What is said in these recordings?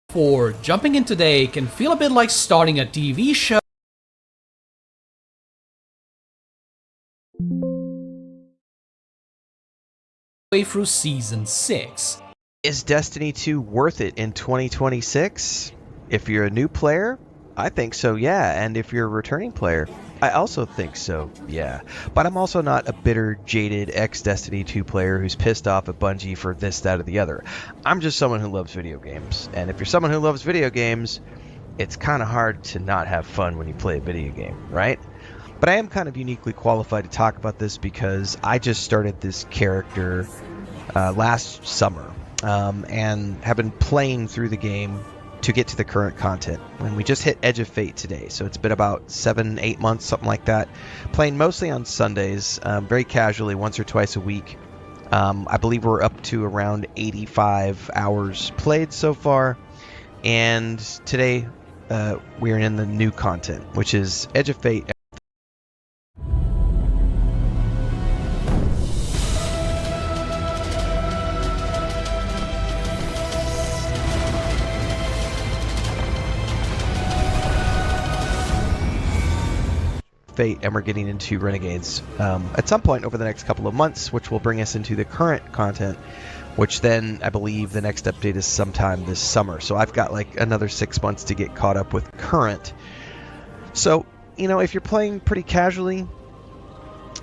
For jumping in today can feel a bit like starting a TV show way through Season 6. Is Destiny 2 worth it in 2026? If you're a new player, I think so, yeah. And if you're a returning player, I also think so, yeah. But I'm also not a bitter, jaded ex-Destiny 2 player who's pissed off at Bungie for this, that, or the other. I'm just someone who loves video games. And if you're someone who loves video games, it's kind of hard to not have fun when you play a video game, right? But I am kind of uniquely qualified to talk about this because I just started this character last summer and have been playing through the game to get to the current content. And we just hit Edge of Fate today, so it's been about 7-8 months, something like that. Playing mostly on Sundays, very casually, once or twice a week. I believe we're up to around 85 hours played so far. And today we're in the new content, which is Edge of Fate. Fate, and we're getting into Renegades at some point over the next couple of months, which will bring us into the current content, which then I believe the next update is sometime this summer. So I've got like another 6 months to get caught up with current. So, you know, if you're playing pretty casually,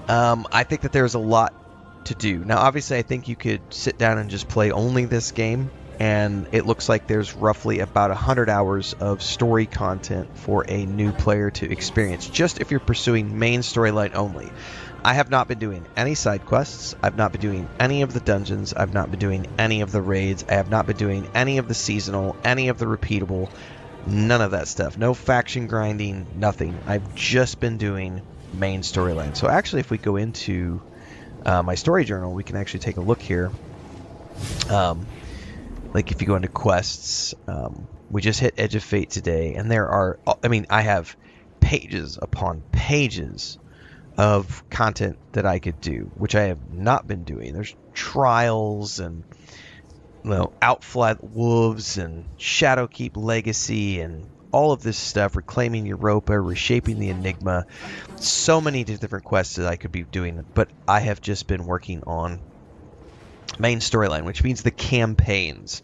I think that there's a lot to do. Now, obviously, I think you could sit down and just play only this game, and it looks like there's roughly about 100 hours of story content for a new player to experience, just if you're pursuing main storyline only. I have not been doing any side quests, I've not been doing any of the dungeons, I've not been doing any of the raids, I have not been doing any of the seasonal, any of the repeatable, none of that stuff. No faction grinding, nothing. I've just been doing main storyline. So actually, if we go into my story journal, we can actually take a look here. Like if you go into quests, we just hit Edge of Fate today, and there are, I mean, I have pages upon pages of content that I could do, which I have not been doing. There's trials and, you know, Outfly Wolves and Shadowkeep Legacy and all of this stuff, reclaiming Europa, reshaping the Enigma. So many different quests that I could be doing, but I have just been working on main storyline, which means the campaigns.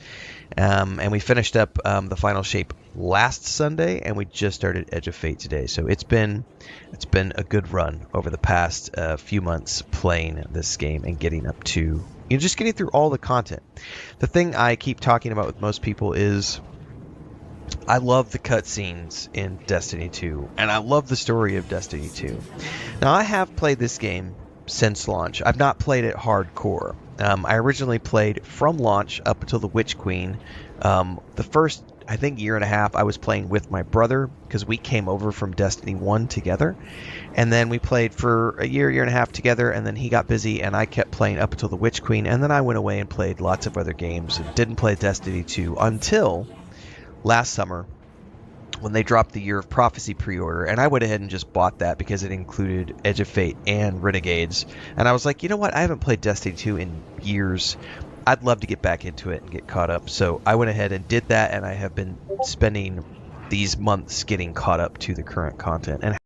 And we finished up the final shape last Sunday, and we just started Edge of Fate today. So it's been a good run over the past few months playing this game and getting up to, you know, just getting through all the content. The thing I keep talking about with most people is I love the cutscenes in Destiny 2, and I love the story of Destiny 2. Now, I have played this game since launch. I've not played it hardcore. I originally played from launch up until the Witch Queen. The first, I think, year and a half, I was playing with my brother because we came over from Destiny 1 together. And then we played for a year and a half together, and then he got busy, and I kept playing up until the Witch Queen. And then I went away and played lots of other games and didn't play Destiny 2 until last summer when they dropped the Year of Prophecy pre-order, and I went ahead and just bought that because it included Edge of Fate and Renegades. And I was like, you know what? I haven't played Destiny 2 in years. I'd love to get back into it and get caught up. So I went ahead and did that, and I have been spending these months getting caught up to the current content. And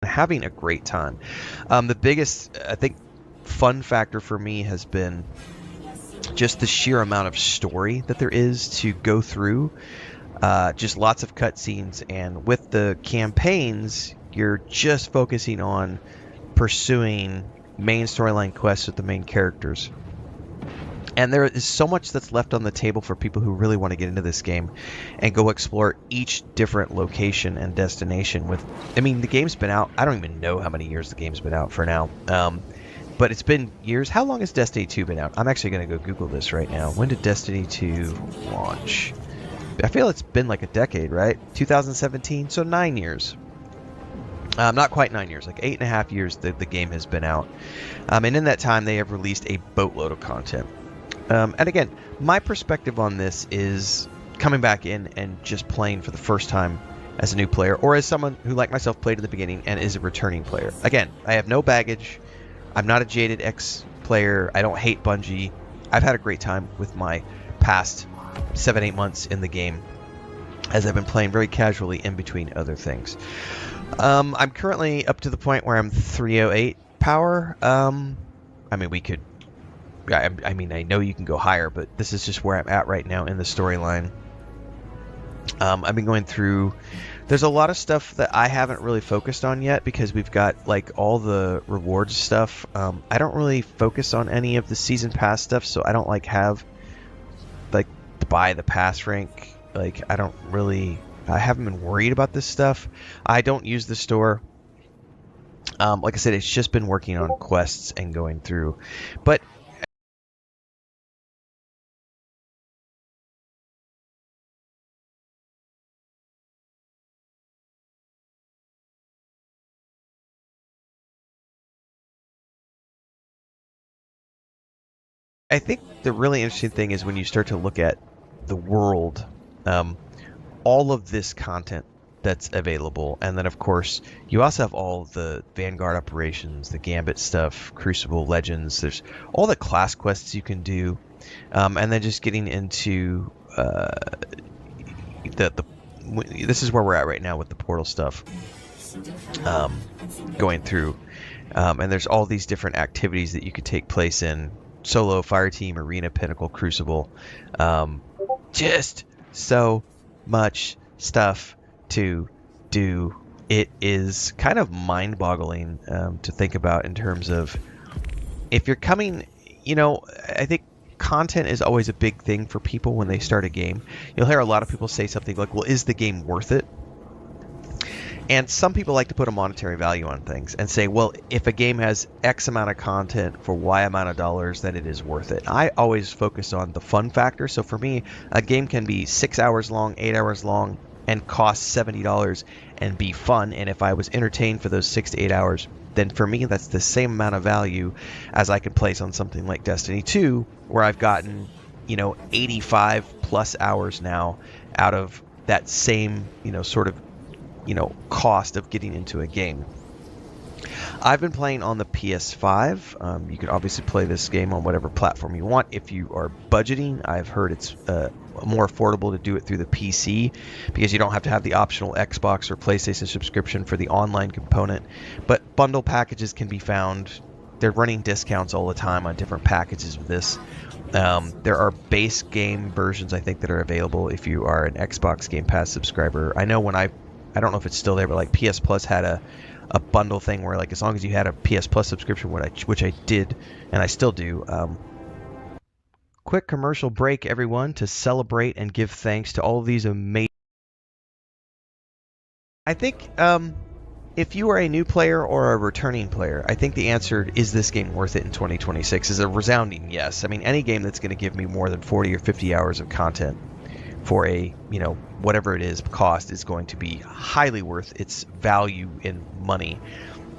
having a great time. The biggest, I think, fun factor for me has been just the sheer amount of story that there is to go through. Just lots of cutscenes, and with the campaigns, you're just focusing on pursuing main storyline quests with the main characters. And there is so much that's left on the table for people who really want to get into this game and go explore each different location and destination. I mean, the game's been out. I don't even know how many years the game's been out for now. But it's been years. How long has Destiny 2 been out? I'm actually going to go Google this right now. When did Destiny 2 launch? I feel it's been like a decade, right? 2017, so 9 years. Not quite 9 years, like 8.5 years the game has been out. And in that time, they have released a boatload of content. And again, my perspective on this is coming back in and just playing for the first time as a new player, or as someone who, like myself, played in the beginning and is a returning player. Again, I have no baggage. I'm not a jaded ex-player. I don't hate Bungie. I've had a great time with my past 7-8 months in the game, as I've been playing very casually in between other things. I'm currently up to the point where I'm 308 power. I mean, we could... I mean, I know you can go higher, but this is just where I'm at right now in the storyline. I've been going through... There's a lot of stuff that I haven't really focused on yet because we've got, like, all the rewards stuff. I don't really focus on any of the season pass stuff, so I don't, like, have, like, buy the pass rank. Like, I haven't been worried about this stuff. I don't use the store. Like I said, it's just been working on quests and going through. But... I think the really interesting thing is when you start to look at the world, all of this content that's available, and then of course you also have all the Vanguard operations, the Gambit stuff, Crucible Legends. There's all the class quests you can do, and then just getting into this is where we're at right now with the portal stuff, going through, and there's all these different activities that you could take place in. Solo, Fireteam, Arena, Pinnacle, Crucible. Just so much stuff to do. It is kind of mind-boggling to think about in terms of if you're coming, I think content is always a big thing for people when they start a game. You'll hear a lot of people say something like, well, is the game worth it? And some people like to put a monetary value on things and say, well, if a game has X amount of content for Y amount of dollars, then it is worth it. I always focus on the fun factor. So for me, a game can be 6 hours long, 8 hours long, and cost $70 and be fun. And if I was entertained for those 6 to 8 hours, then for me, that's the same amount of value as I can place on something like Destiny 2, where I've gotten, 85 plus hours now out of that same, sort of, cost of getting into a game. I've been playing on the PS5. You can obviously play this game on whatever platform you want. If you are budgeting, I've heard it's more affordable to do it through the PC because you don't have to have the optional Xbox or PlayStation subscription for the online component. But bundle packages can be found. They're running discounts all the time on different packages of this. There are base game versions, I think, that are available if you are an Xbox Game Pass subscriber. I know when I don't know if it's still there, but like PS Plus had a bundle thing where like as long as you had a PS Plus subscription, which I did, and I still do. Quick commercial break, everyone, to celebrate and give thanks to all of these amazing... I think if you are a new player or a returning player, I think the answer, is this game worth it in 2026, is a resounding yes. I mean, any game that's going to give me more than 40 or 50 hours of content for a, whatever it is, cost is going to be highly worth its value in money.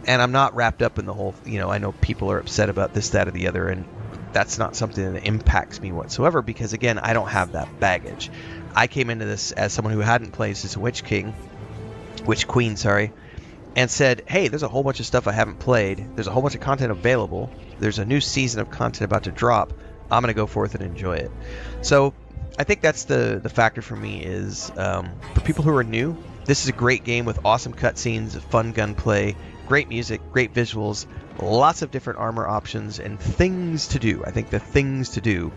And I'm not wrapped up in the whole, I know people are upset about this, that, or the other, and that's not something that impacts me whatsoever because, again, I don't have that baggage. I came into this as someone who hadn't played since Witch Queen, and said, hey, there's a whole bunch of stuff I haven't played. There's a whole bunch of content available. There's a new season of content about to drop. I'm going to go forth and enjoy it. So I think that's the factor for me is for people who are new, this is a great game with awesome cutscenes, fun gunplay, great music, great visuals, lots of different armor options, and things to do. I think the things to do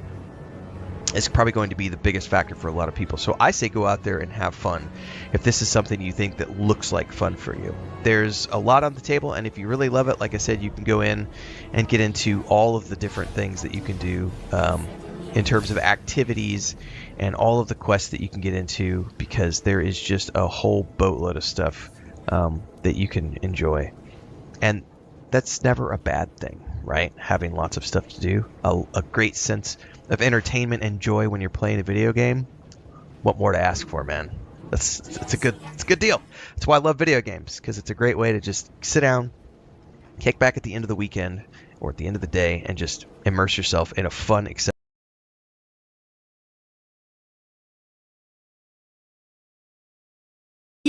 is probably going to be the biggest factor for a lot of people. So I say go out there and have fun if this is something you think that looks like fun for you. There's a lot on the table, and if you really love it, like I said, you can go in and get into all of the different things that you can do in terms of activities and all of the quests that you can get into, because there is just a whole boatload of stuff that you can enjoy. And that's never a bad thing, right? Having lots of stuff to do, a great sense of entertainment and joy when you're playing a video game. What more to ask for, man? It's a good deal. That's why I love video games, because it's a great way to just sit down, kick back at the end of the weekend or at the end of the day, and just immerse yourself in a fun, exciting.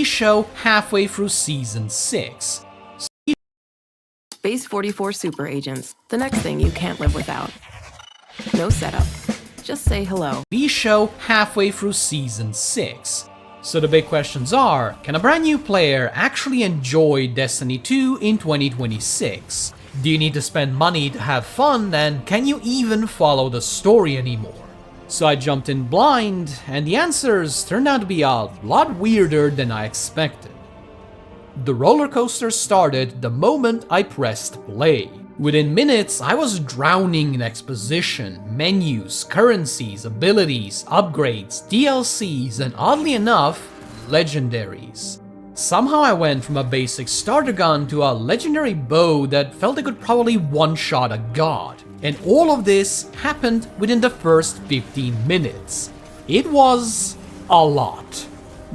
Show halfway through Season 6. Base 44 super agents. The next thing you can't live without. No setup. Just say hello. Show halfway through Season 6. So the big questions are, can a brand new player actually enjoy Destiny 2 in 2026? Do you need to spend money to have fun, and can you even follow the story anymore? So I jumped in blind, and the answers turned out to be a lot weirder than I expected. The roller coaster started the moment I pressed play. Within minutes, I was drowning in exposition, menus, currencies, abilities, upgrades, DLCs, and oddly enough, legendaries. Somehow I went from a basic starter gun to a legendary bow that felt it could probably one-shot a god. And all of this happened within the first 15 minutes. It was a lot.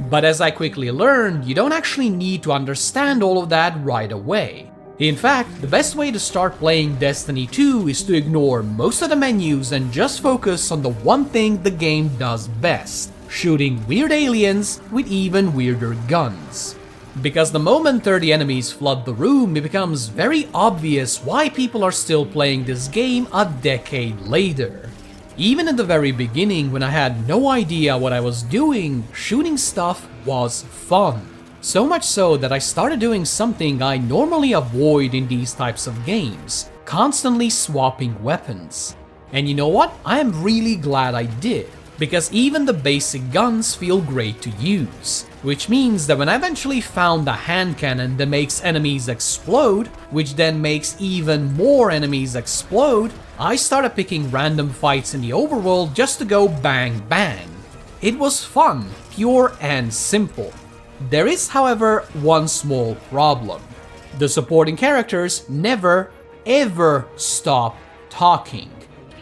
But as I quickly learned, you don't actually need to understand all of that right away. In fact, the best way to start playing Destiny 2 is to ignore most of the menus and just focus on the one thing the game does best: shooting weird aliens with even weirder guns. Because the moment 30 enemies flood the room, it becomes very obvious why people are still playing this game a decade later. Even in the very beginning, when I had no idea what I was doing, shooting stuff was fun. So much so that I started doing something I normally avoid in these types of games: constantly swapping weapons. And you know what? I am really glad I did, because even the basic guns feel great to use. Which means that when I eventually found a hand cannon that makes enemies explode, which then makes even more enemies explode, I started picking random fights in the overworld just to go bang bang. It was fun, pure and simple. There is, however, one small problem. The supporting characters never, ever stop talking.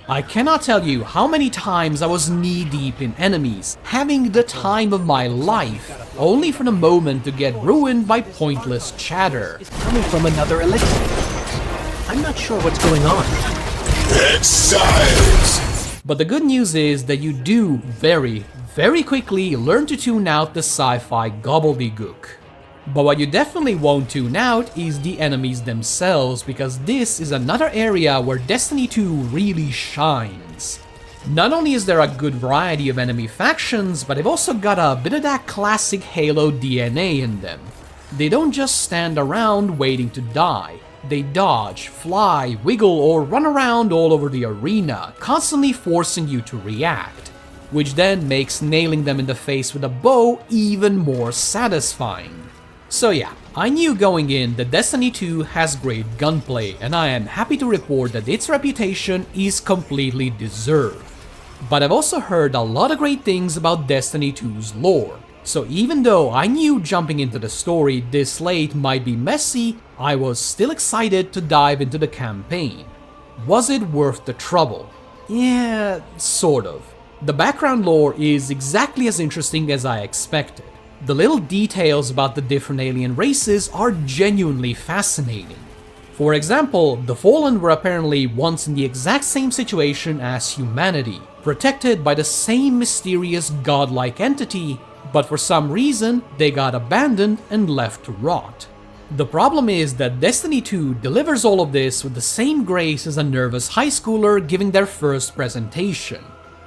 I cannot tell you how many times I was knee-deep in enemies, having the time of my life, only for the moment to get ruined by pointless chatter. Is coming from another elixir. I'm not sure what's going on. Exiles! But the good news is that you do very quickly learn to tune out the sci-fi gobbledygook. But what you definitely won't tune out is the enemies themselves, because this is another area where Destiny 2 really shines. Not only is there a good variety of enemy factions, but they've also got a bit of that classic Halo DNA in them. They don't just stand around waiting to die. They dodge, fly, wiggle, or run around all over the arena, constantly forcing you to react, which then makes nailing them in the face with a bow even more satisfying. So yeah, I knew going in that Destiny 2 has great gunplay, and I am happy to report that its reputation is completely deserved. But I've also heard a lot of great things about Destiny 2's lore, so even though I knew jumping into the story this late might be messy, I was still excited to dive into the campaign. Was it worth the trouble? Yeah, sort of. The background lore is exactly as interesting as I expected. The little details about the different alien races are genuinely fascinating. For example, the Fallen were apparently once in the exact same situation as humanity, protected by the same mysterious godlike entity, but for some reason they got abandoned and left to rot. The problem is that Destiny 2 delivers all of this with the same grace as a nervous high schooler giving their first presentation.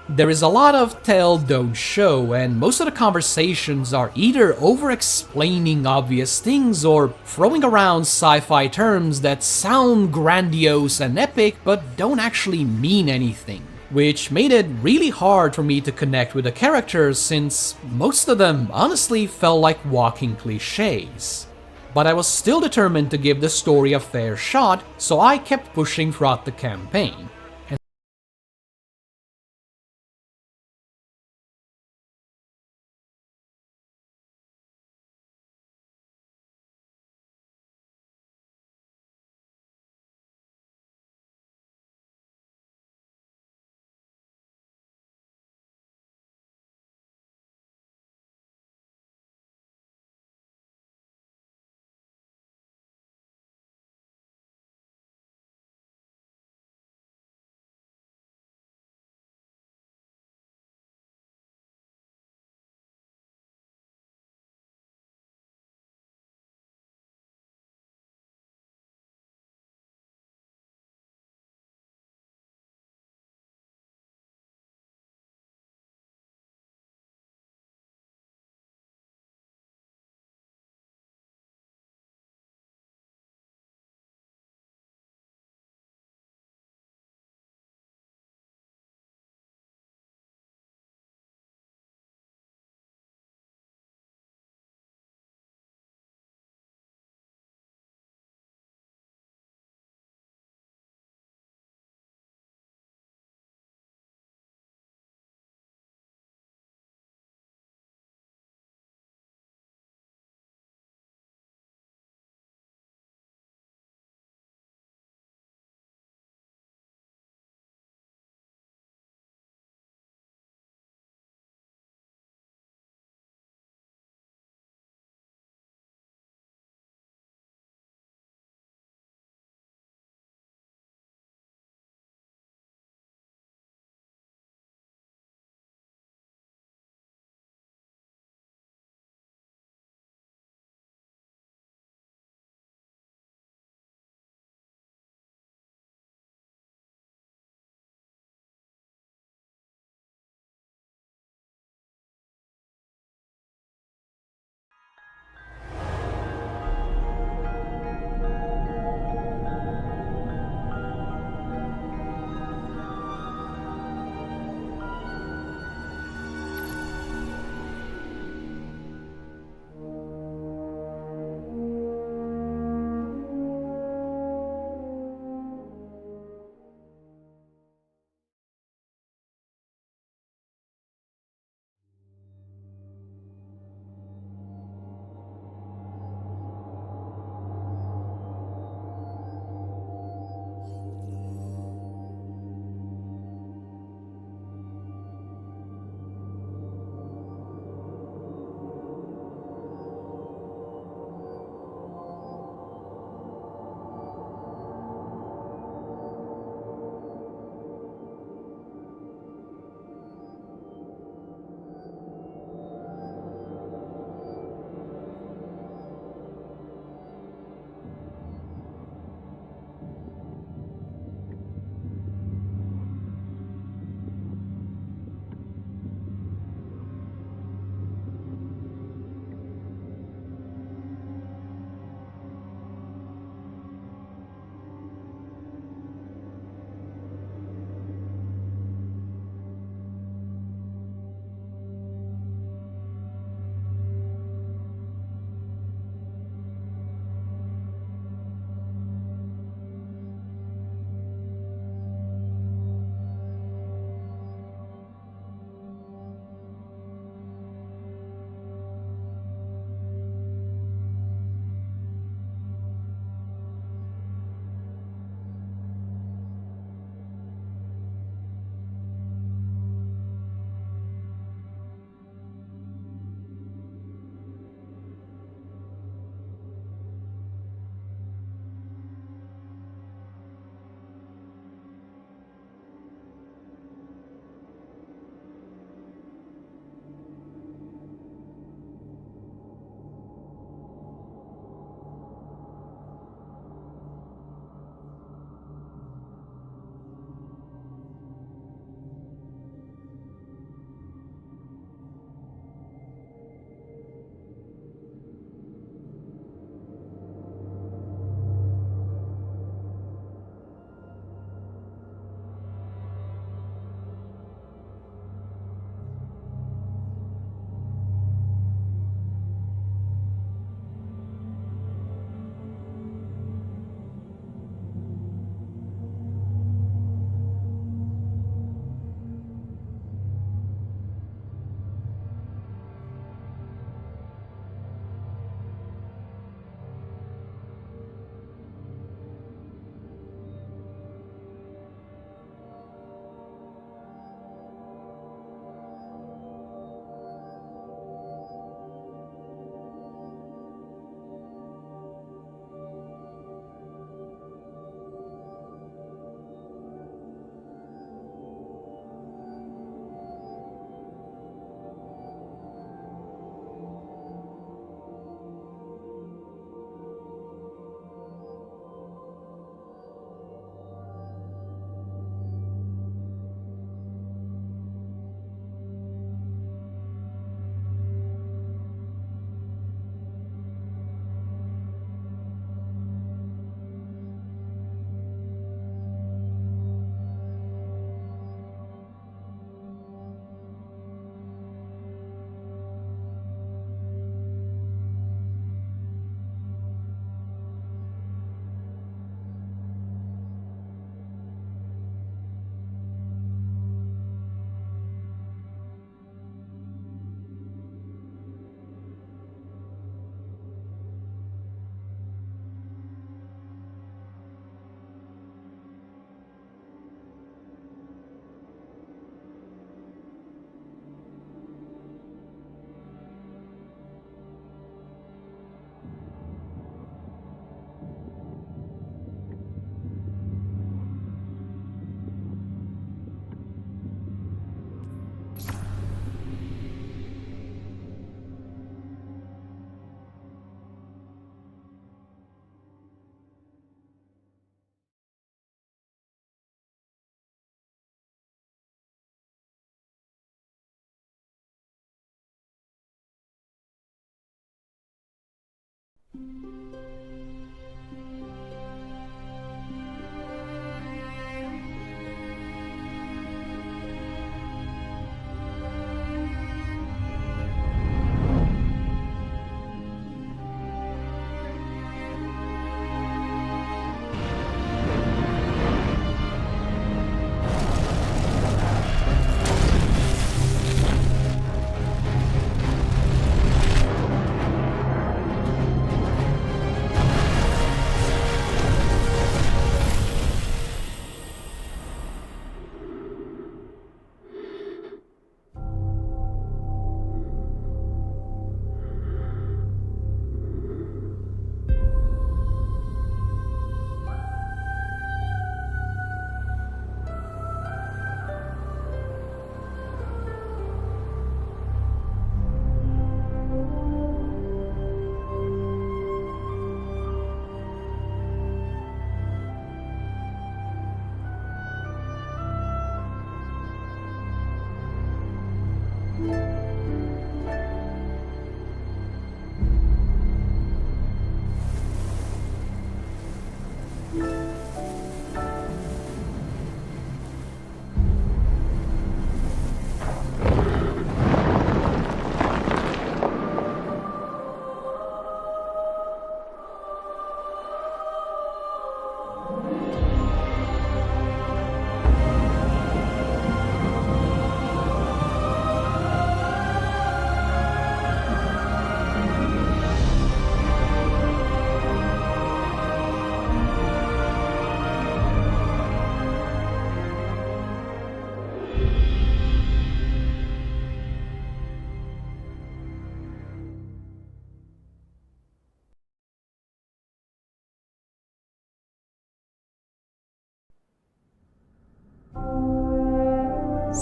There is a lot of tell, don't show, and most of the conversations are either over-explaining obvious things or throwing around sci-fi terms that sound grandiose and epic but don't actually mean anything, which made it really hard for me to connect with the characters since most of them honestly felt like walking cliches. But I was still determined to give the story a fair shot, so I kept pushing throughout the campaign.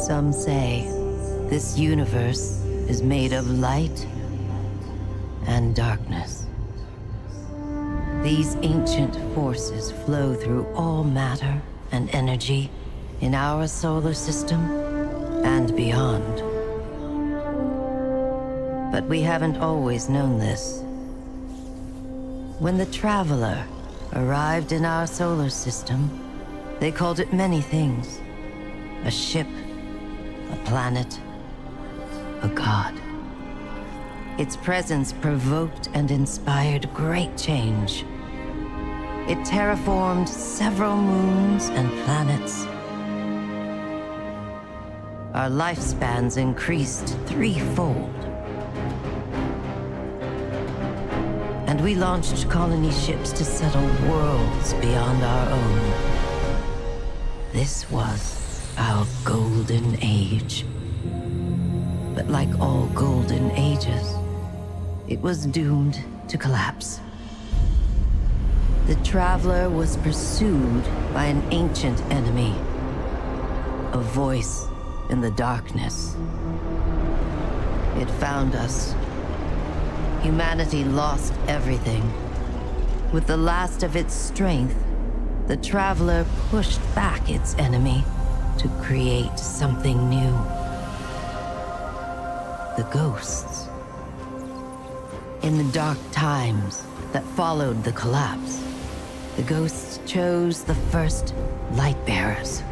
Some say this universe is made of light and darkness. These ancient forces flow through all matter and energy in our solar system and beyond. But we haven't always known this. When the Traveler arrived in our solar system, they called it many things. A ship, a planet, a god. Its presence provoked and inspired great change. It terraformed several moons and planets. Our lifespans increased threefold. And we launched colony ships to settle worlds beyond our own. This was our golden age. But like all golden ages, it was doomed to collapse. The Traveler was pursued by an ancient enemy, a voice in the darkness. It found us. Humanity lost everything. With the last of its strength, the Traveler pushed back its enemy to create something new. The ghosts. In the dark times that followed the collapse, the ghosts chose the first Lightbearers.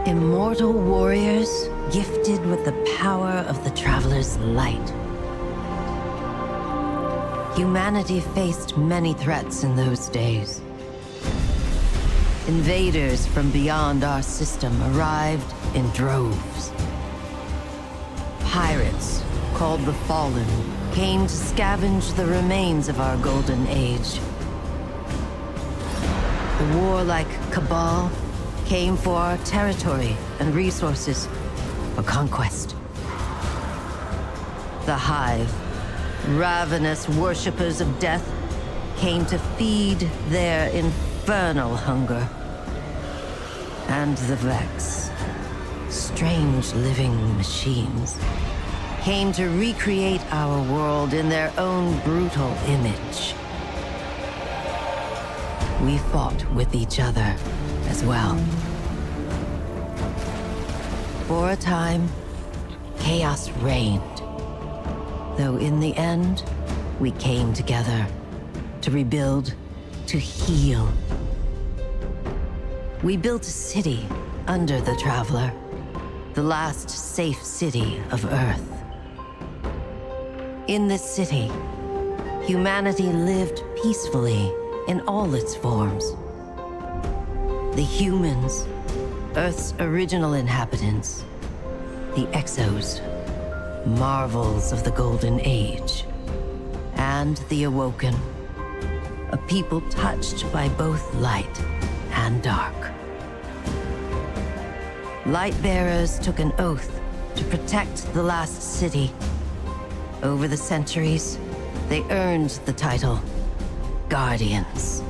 Immortal warriors gifted with the power of the Traveler's light. Humanity faced many threats in those days. Invaders from beyond our system arrived in droves. Pirates, called the Fallen, came to scavenge the remains of our golden age. The warlike Cabal came for our territory and resources for conquest. The Hive, ravenous worshippers of death, came to feed their infernal hunger. And the Vex, strange living machines, came to recreate our world in their own brutal image. We fought with each other as well. For a time, chaos reigned. Though in the end, We came together to rebuild, to heal. We built a city under the Traveler, the last safe city of Earth. In this city, humanity lived peacefully in all its forms. The humans, Earth's original inhabitants, the Exos, marvels of the Golden Age, and the Awoken, a people touched by both light and dark. Lightbearers took an oath to protect the last city. Over the centuries, they earned the title Guardians.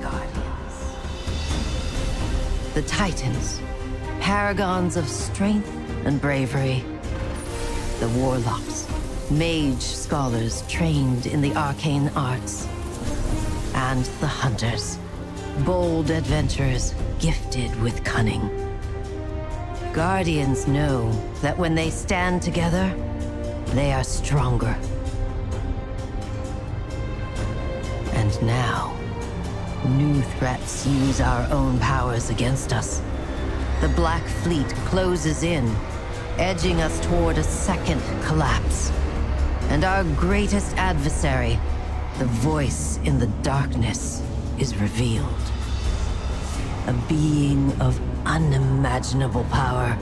The Titans, paragons of strength and bravery. The Warlocks, mage scholars trained in the arcane arts. And the Hunters, bold adventurers gifted with cunning. Guardians know that when they stand together, they are stronger. And now, new threats use our own powers against us. The Black Fleet closes in, edging us toward a second collapse. And our greatest adversary, the voice in the darkness, is revealed. A being of unimaginable power.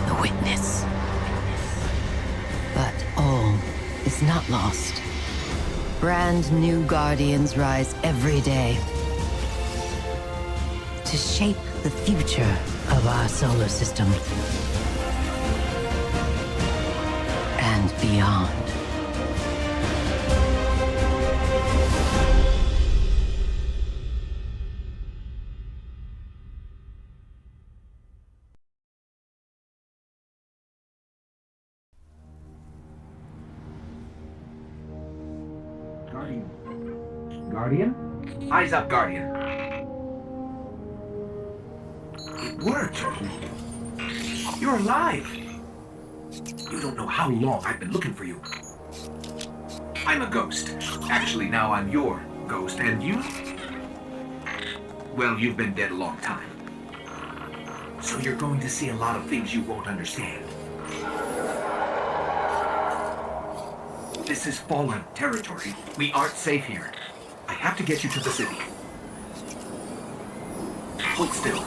The Witness. But all is not lost. Brand new Guardians rise every day to shape the future of our solar system and beyond. Guardian? Eyes up, Guardian. It worked. You're alive. You don't know how long I've been looking for you. I'm a ghost. Actually, now I'm your ghost. And you? Well, you've been dead a long time. So you're going to see a lot of things you won't understand. This is fallen territory. We aren't safe here. I have to get you to the city. Hold still.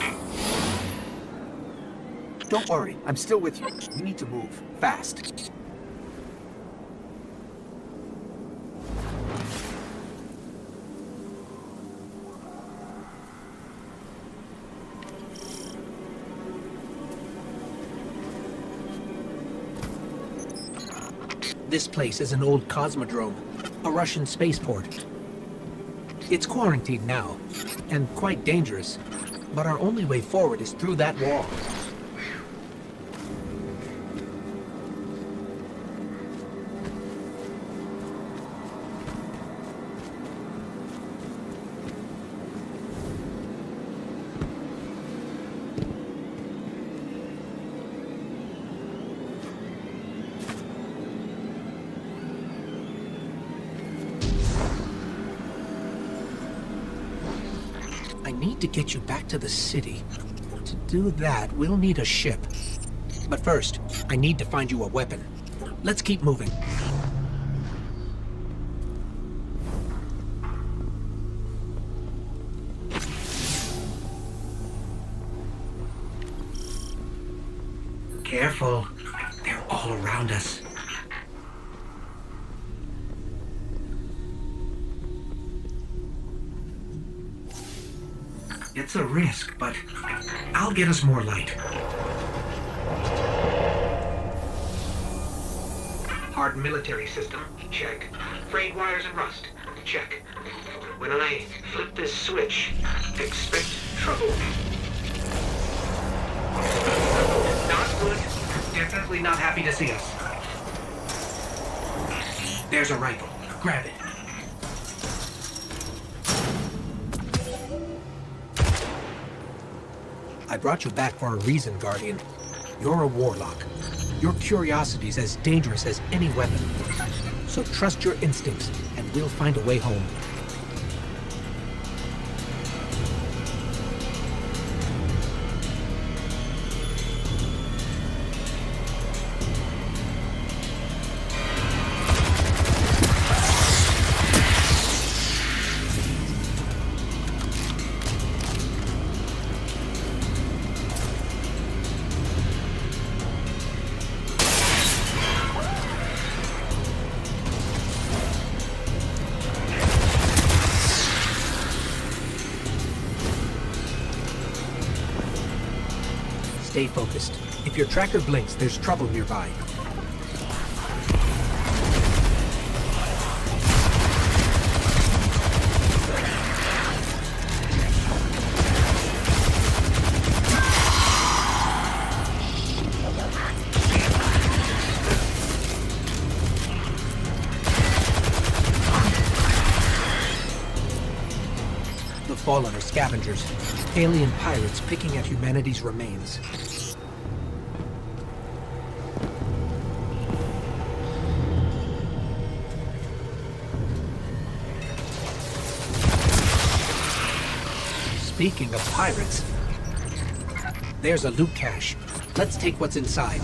Don't worry, I'm still with you. We need to move. Fast. This place is an old cosmodrome, a Russian spaceport. It's quarantined now, and quite dangerous, but our only way forward is through that wall. I need to get you back to the city. To do that, we'll need a ship. But first, I need to find you a weapon. Let's keep moving. Careful. They're all around us. It's a risk, but I'll get us more light. Hard military system, check. Frayed wires and rust, check. When I flip this switch, expect trouble. Not good. Definitely not happy to see us. There's a rifle. Grab it. I brought you back for a reason, Guardian. You're a warlock. Your curiosity's as dangerous as any weapon. So trust your instincts, and we'll find a way home. Stay focused. If your tracker blinks, there's trouble nearby. The Fallen are scavengers, alien pirates picking at humanity's remains. Speaking of pirates, there's a loot cache. Let's take what's inside.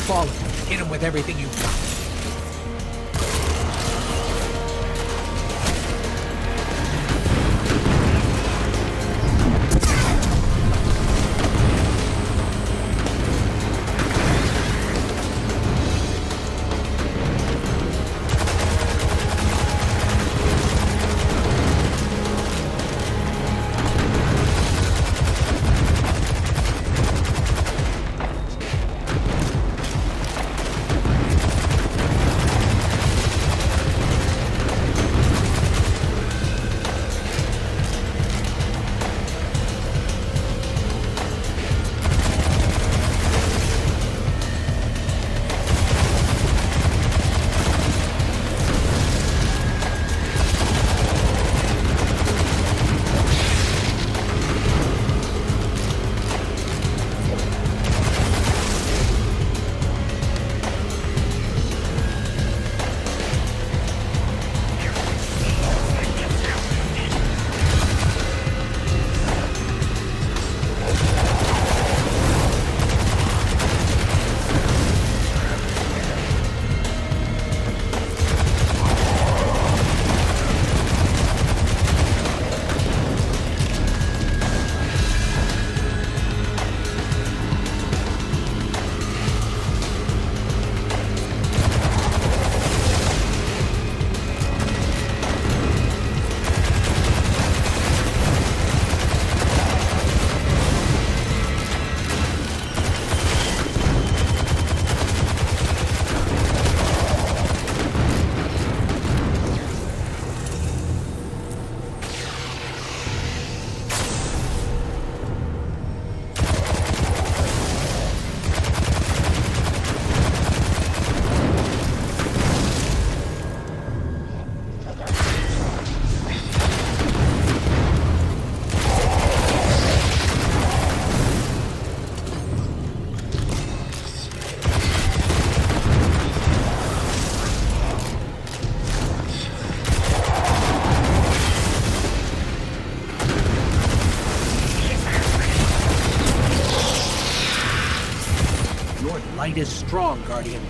Fallen. Hit him with everything you've got. Your light is strong, Guardian.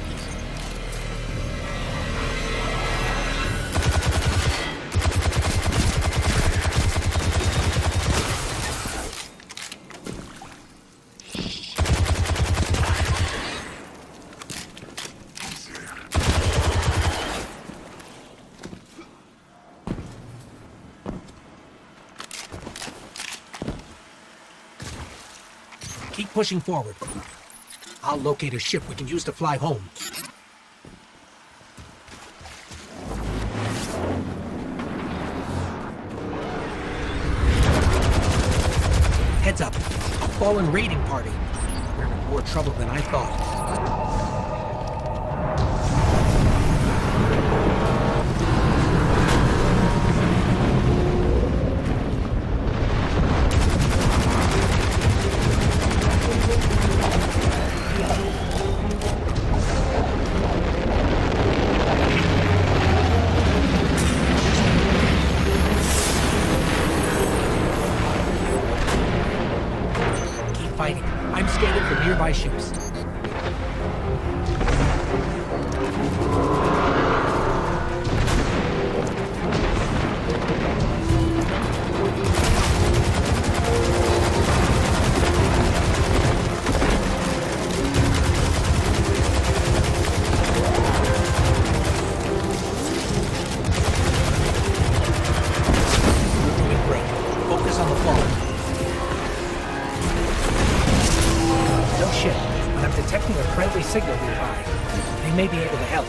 Keep pushing forward. I'll locate a ship we can use to fly home. Heads up. A fallen raiding party. We're in more trouble than I thought. Keep fighting. I'm scanning for nearby ships. You're doing great. Focus on the fall. No ship, but I'm detecting a friendly signal nearby. They may be able to help.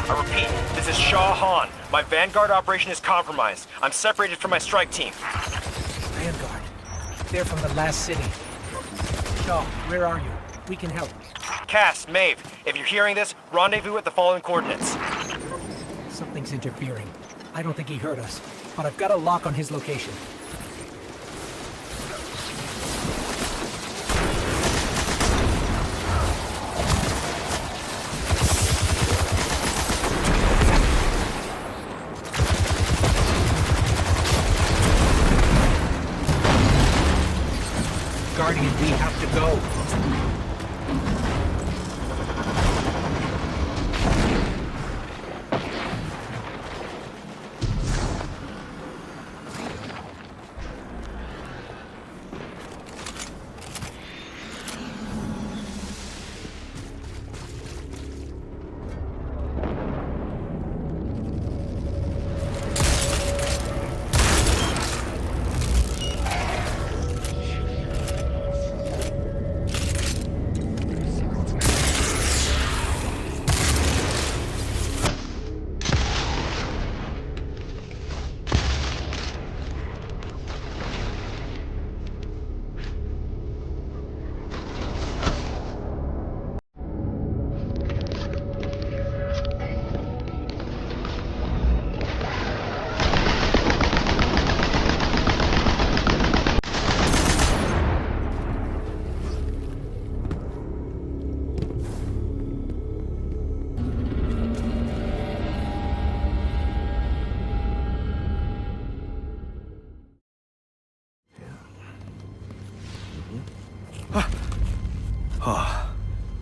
I repeat, this is Shaw Han. My Vanguard operation is compromised. I'm separated from my strike team. Vanguard. They're from the last city. Shaw, where are you? We can help. Cass, Maeve, if you're hearing this, rendezvous at the following coordinates. Something's interfering. I don't think he heard us, but I've got a lock on his location. Guardian, we have to go.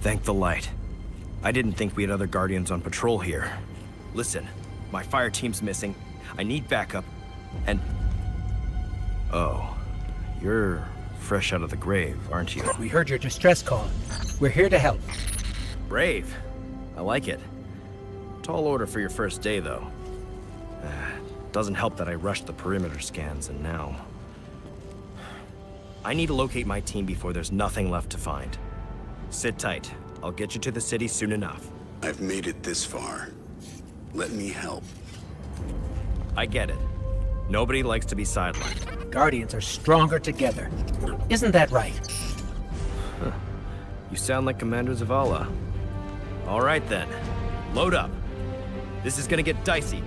Thank the light. I didn't think we had other Guardians on patrol here. Listen, my fire team's missing. I need backup, and... Oh, you're fresh out of the grave, aren't you? We heard your distress call. We're here to help. Brave. I like it. Tall order for your first day, though. Doesn't help that I rushed the perimeter scans, and now... I need to locate my team before there's nothing left to find. Sit tight. I'll get you to the city soon enough. I've made it this far. Let me help. I get it. Nobody likes to be sidelined. Guardians are stronger together. Isn't that right? You sound like Commander Zavala. All right then. Load up. This is gonna get dicey.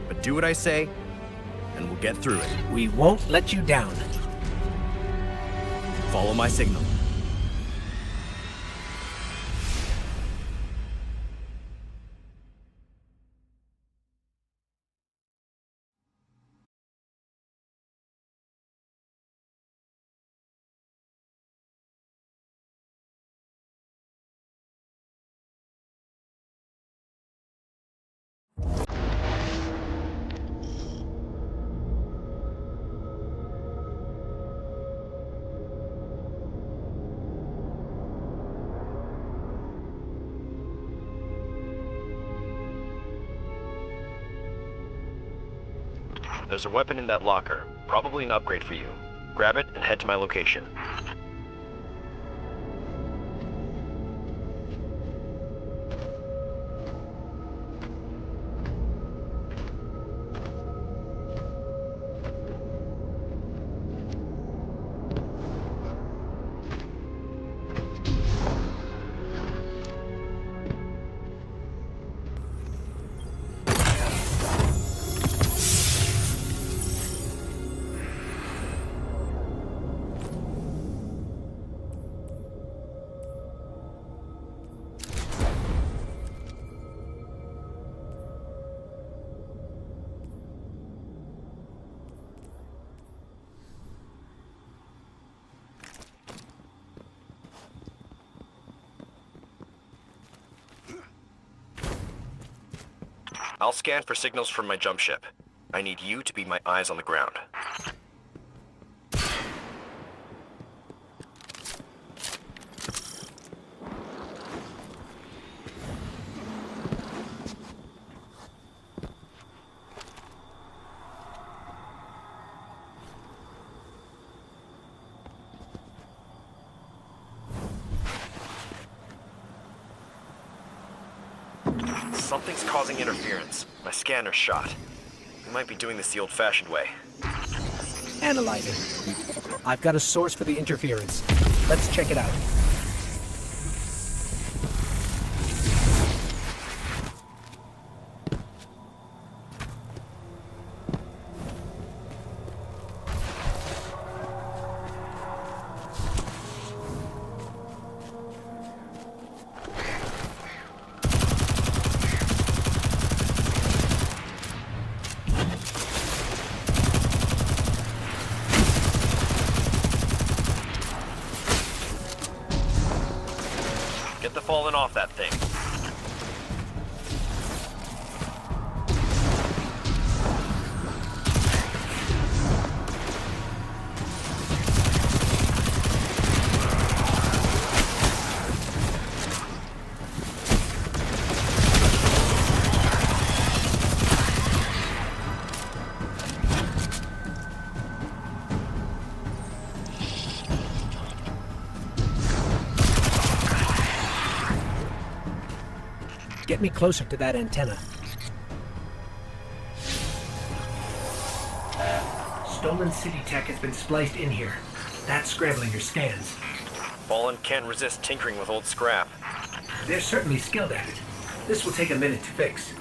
But do what I say, and we'll get through it. We won't let you down. Follow my signal. There's a weapon in that locker, probably an upgrade for you. Grab it and head to my location. I'll scan for signals from my jump ship. I need you to be my eyes on the ground. Something's causing interference. My scanner's shot. We might be doing this the old-fashioned way. Analyzing. I've got a source for the interference. Let's check it out. Get the fallen off that thing. Get me closer to that antenna. Stolen city tech has been spliced in here. That's scrambling your scans. Fallen can't resist tinkering with old scrap. They're certainly skilled at it. This will take a minute to fix.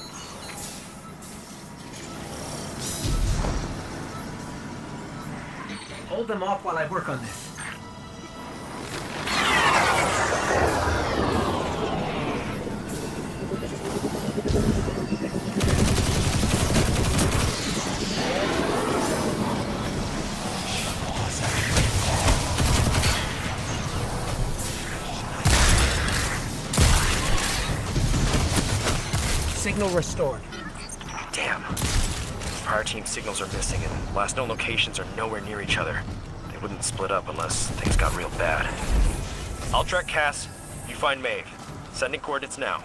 Hold them off while I work on this. Signal restored. Damn. Fire team signals are missing and last known locations are nowhere near each other. They wouldn't split up unless things got real bad. I'll track Cass. You find Maeve. Sending coordinates now.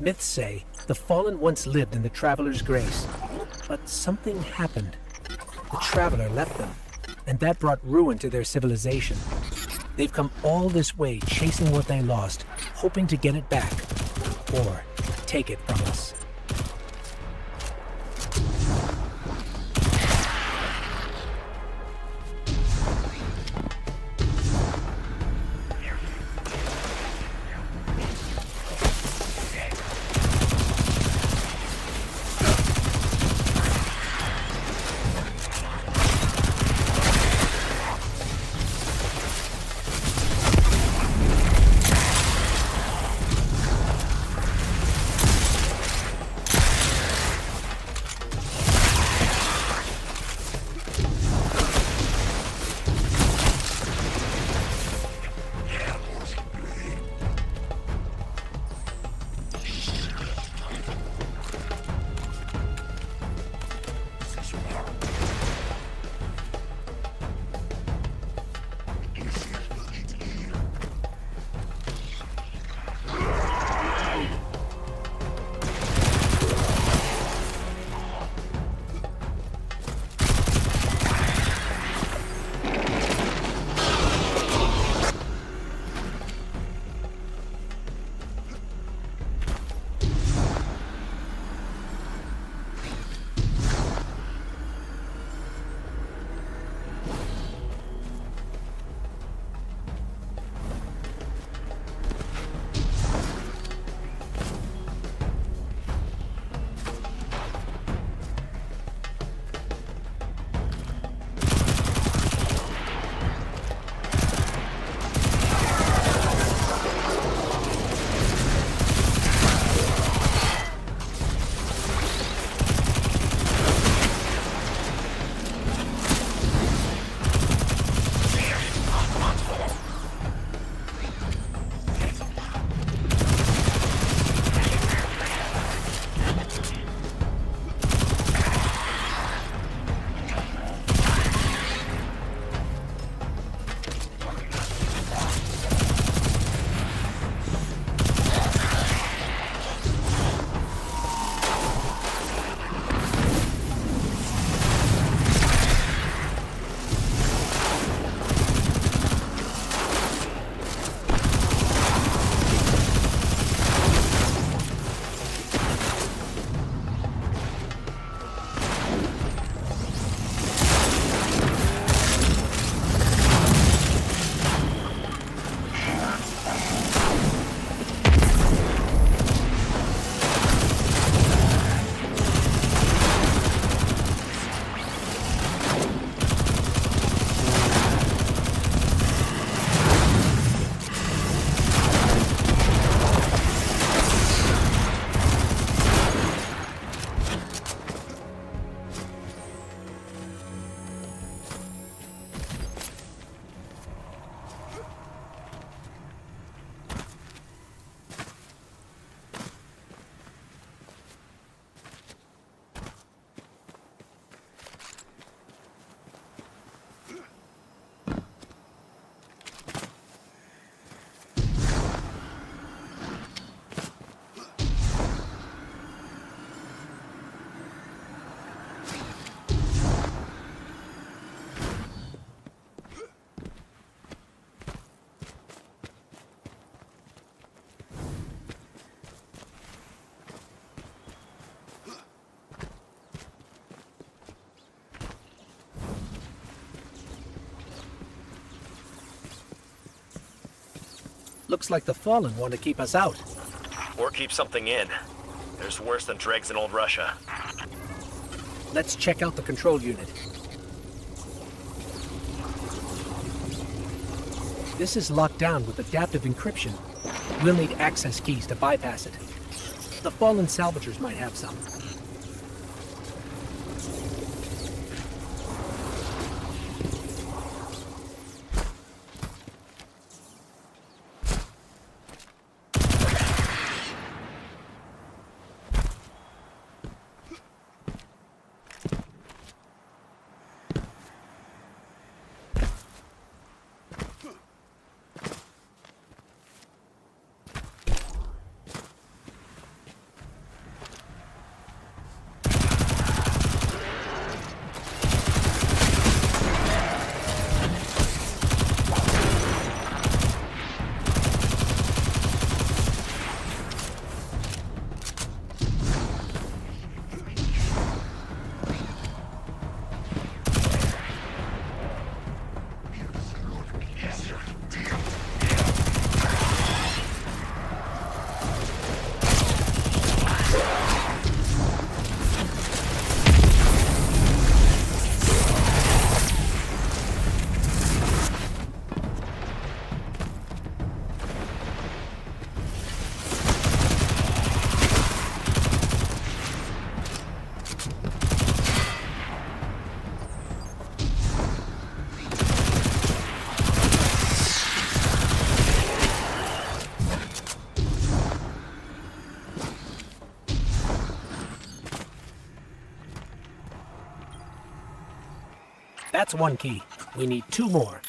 Myths say the Fallen once lived in the Traveler's Grace, but something happened. The Traveler left them, and that brought ruin to their civilization. They've come all this way chasing what they lost, hoping to get it back, or take it from us. Looks like the Fallen want to keep us out. Or keep something in. There's worse than dregs in old Russia. Let's check out the control unit. This is locked down with adaptive encryption. We'll need access keys to bypass it. The Fallen salvagers might have some. That's one key. We need 2 more.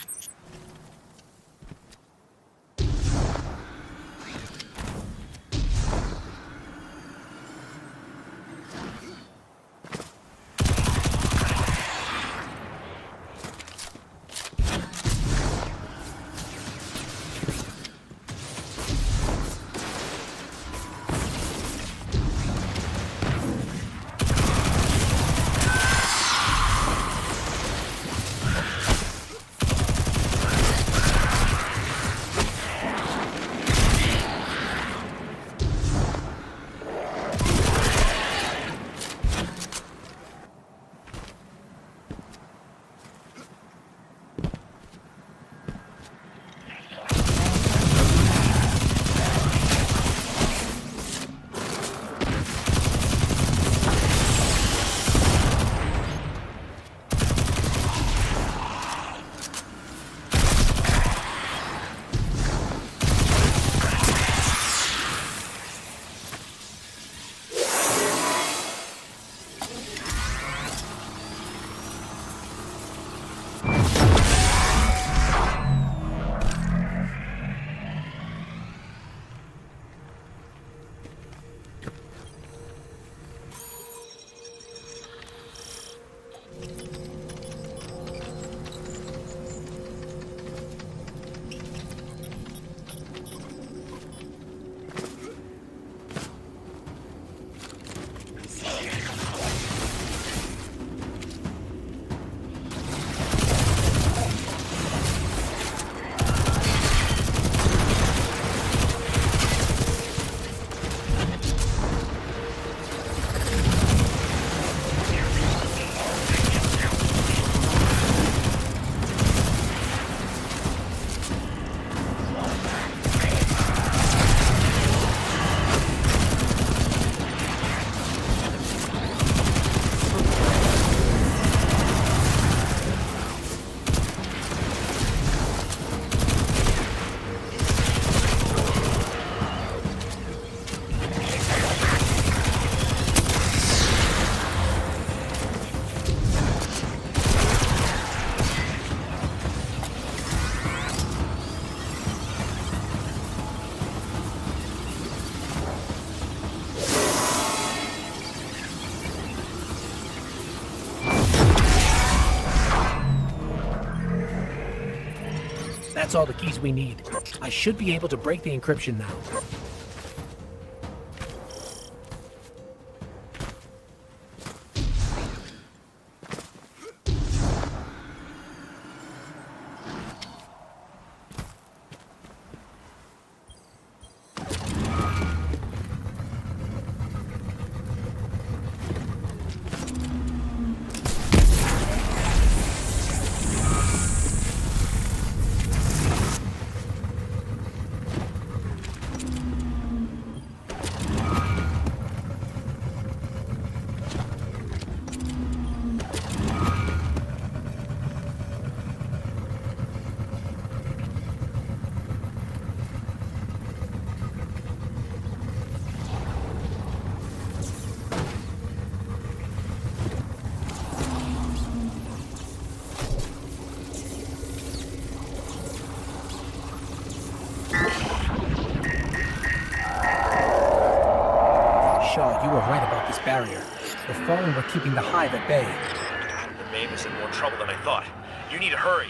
That's all the keys we need. I should be able to break the encryption now. Shaw, you were right about this barrier. The Fallen were keeping the Hive at bay. The Mame is in more trouble than I thought. You need to hurry.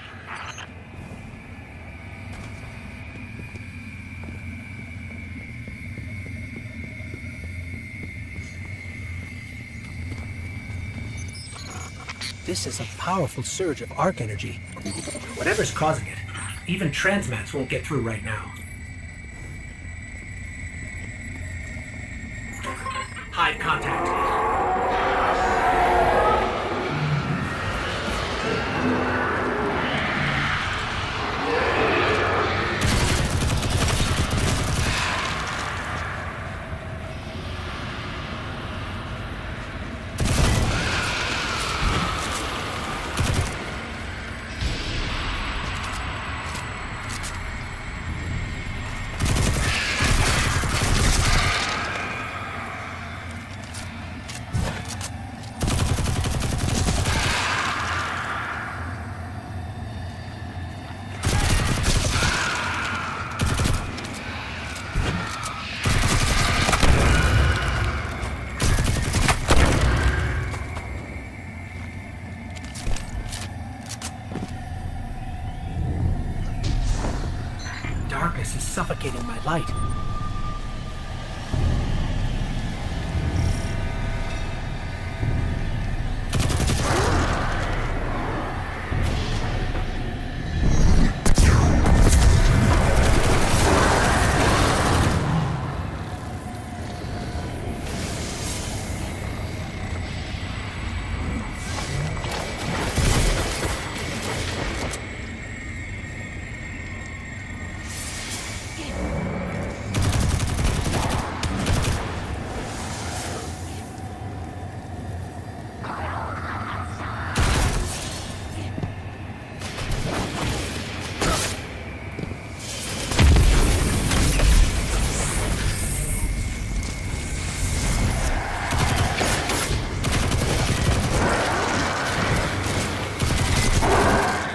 This is a powerful surge of arc energy. Whatever's causing it, even transmats won't get through right now. Hive contact. darkness is suffocating my light.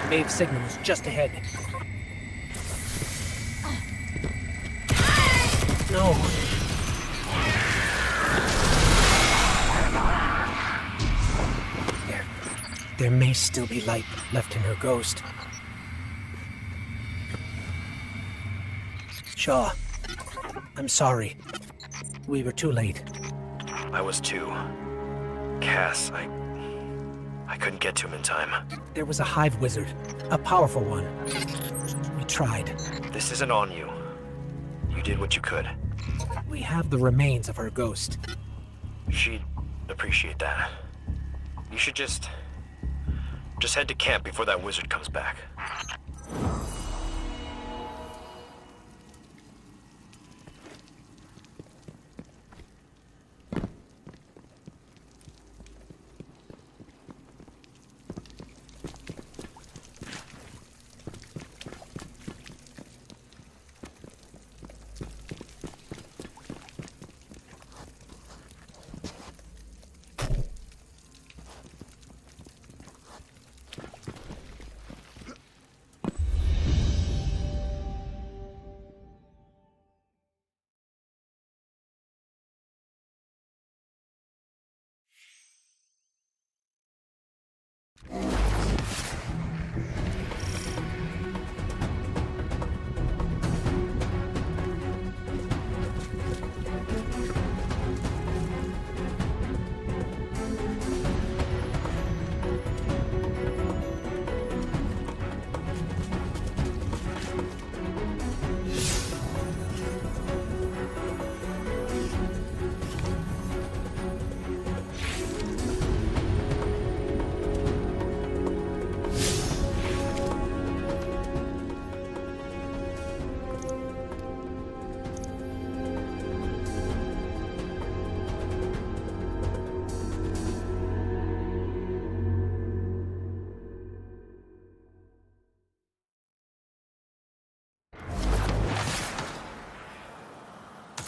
Maeve signal is just ahead. No. There may still be light left in her ghost. Shaw, I'm sorry. We were too late. I was too. Cass, I couldn't get to him in time. There was a hive wizard, a powerful one. We tried. This isn't on you. You did what you could. We have the remains of her ghost. She'd appreciate that. You should just head to camp before that wizard comes back.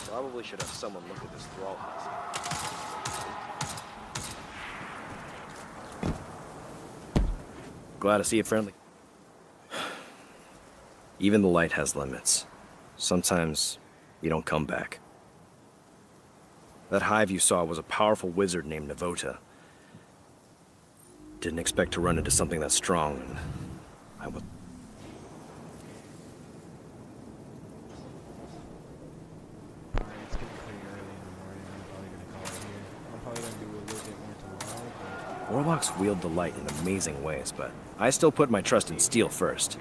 Probably should have someone look at this thrall house. Glad to see you friendly. Even the light has limits. Sometimes you don't come back. That hive you saw was a powerful wizard named Navota. Didn't expect to run into something that strong, and I was... Warlocks wield the light in amazing ways, but I still put my trust in steel first.